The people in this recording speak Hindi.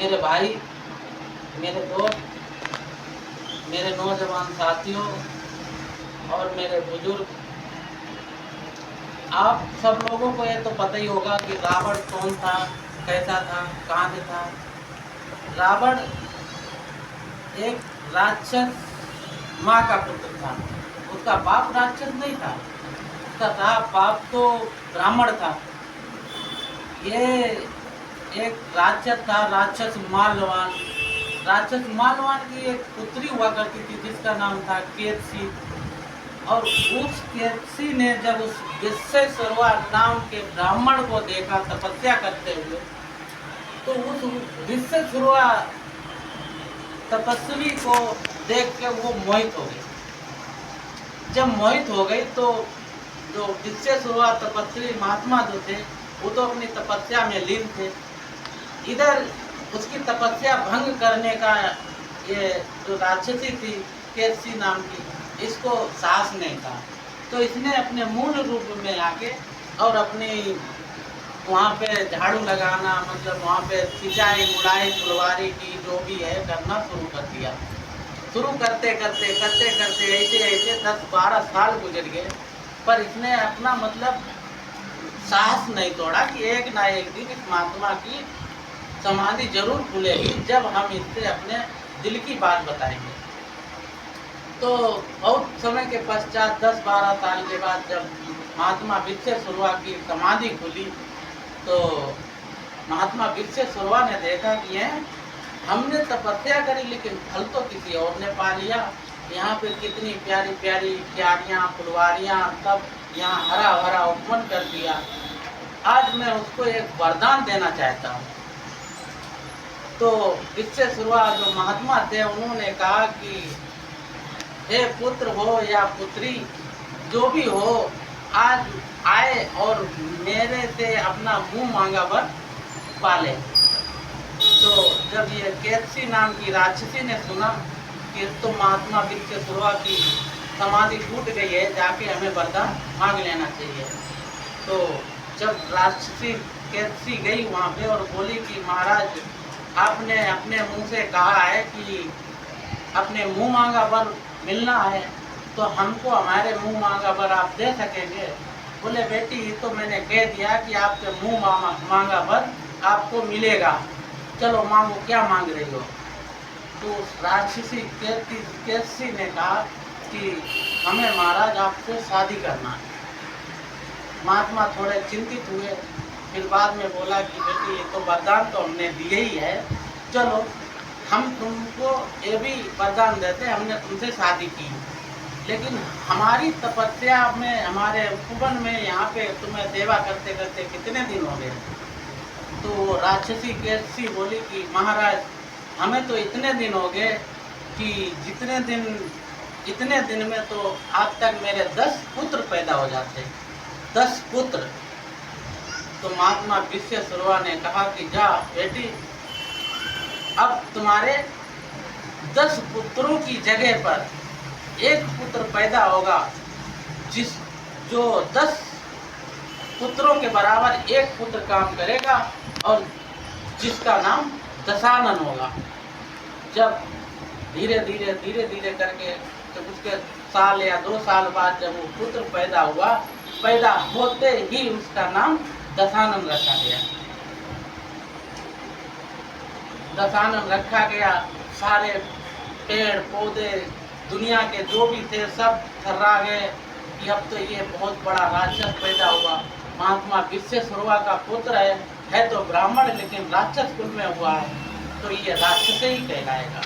मेरे भाई, मेरे दोस्त, मेरे नौजवान साथियों और मेरे बुजुर्ग, आप सब लोगों को ये तो पता ही होगा कि रावण कौन था, कैसा था, कहाँ से था। रावण एक राक्षस माँ का पुत्र था। उसका बाप राक्षस नहीं था, उसका बाप तो ब्राह्मण था। ये एक राक्षस था, राक्षस मालवान। राक्षस मालवान की एक पुत्री हुआ करती थी जिसका नाम था केतसी। और उस केतसी ने जब उस विश्वेश्वरवा नाम के ब्राह्मण को देखा तपस्या करते हुए, तो उस विश्वेश्वरवा तपस्वी को देख के वो मोहित हो गई। जब मोहित हो गई तो जो विश्वेश्वरवा तपस्वी महात्मा जो थे वो तो अपनी तपस्या में लीन थे। इधर उसकी तपस्या भंग करने का ये जो राक्षसी थी केतसी नाम की, इसको साहस नहीं था। तो इसने अपने मूल रूप में आके और अपनी वहाँ पे झाड़ू लगाना, मतलब वहाँ पे सिंचाई मुड़ाई फुलवारी की जो भी है करना शुरू कर दिया। शुरू करते करते ऐसे 10-12 साल गुजर गए, पर इसने अपना मतलब साहस नहीं तोड़ा कि एक ना एक दिन इस महात्मा की समाधि जरूर खुलेगी जब हम इससे अपने दिल की बात बताएंगे। तो बहुत समय के पश्चात 10-12 साल के बाद जब महात्मा विश्वेश्वरवा की समाधि खुली, तो महात्मा विश्वेश्वरवा ने देखा कि हमने तपस्या करी लेकिन फल तो किसी और ने पा लिया। यहाँ पे कितनी प्यारी प्यारी क्यारियाँ फुलवारियाँ, सब यहाँ हरा भरा उपवन कर दिया। आज मैं उसको एक वरदान देना चाहता हूँ। तो विश्वेश्वरवा जो महात्मा थे उन्होंने कहा कि हे पुत्र हो या पुत्री जो भी हो, आज आए और मेरे से अपना मुंह मांगा वर पाले। तो जब ये केतसी नाम की राक्षसी ने सुना कि तो महात्मा विश्वेश्वरवा की समाधि टूट गई है, जाके हमें वरदान मांग लेना चाहिए। तो जब राक्षसी केतसी गई वहाँ पे और बोली कि महाराज आपने अपने मुंह से कहा है कि अपने मुंह मांगा वर मिलना है, तो हमको हमारे मुंह मांगा वर आप दे सकेंगे? बोले बेटी ये तो मैंने कह दिया कि आपके मुंह मांगा वर आपको मिलेगा, चलो मांगो क्या मांग रही हो। तो राक्षसी केतसी ने कहा कि हमें महाराज आपसे शादी करना है। महात्मा थोड़े चिंतित हुए, फिर बाद में बोला कि बेटी ये तो वरदान तो हमने दिए ही है, चलो हम तुमको ये भी वरदान देते, हमने तुमसे शादी की, लेकिन हमारी तपस्या में हमारे उपवन में यहाँ पे तुम्हें सेवा करते करते कितने दिन हो गए। तो राक्षसी केतसी बोली कि महाराज हमें तो इतने दिन हो गए कि इतने दिन में तो आज तक मेरे 10 पुत्र पैदा हो जाते, 10 पुत्र। तो महात्मा विश्वेश्वरवा ने कहा कि जा बेटी, अब तुम्हारे 10 पुत्रों की जगह पर एक पुत्र पैदा होगा, जो 10 पुत्रों के बराबर एक पुत्र काम करेगा और जिसका नाम दशानन होगा। जब धीरे धीरे करके जब उसके साल या 2 साल बाद जब वो पुत्र पैदा हुआ, पैदा होते ही उसका नाम दशानन रखा गया। दशानन रखा गया। सारे पेड़ पौधे दुनिया के जो भी थे सब थर्रा गए कि अब तो ये बहुत बड़ा राक्षस पैदा हुआ। महात्मा विश्वेश्वरवा का पुत्र है तो ब्राह्मण, लेकिन राक्षस कुल में हुआ है, तो ये राक्षस ही कहलाएगा।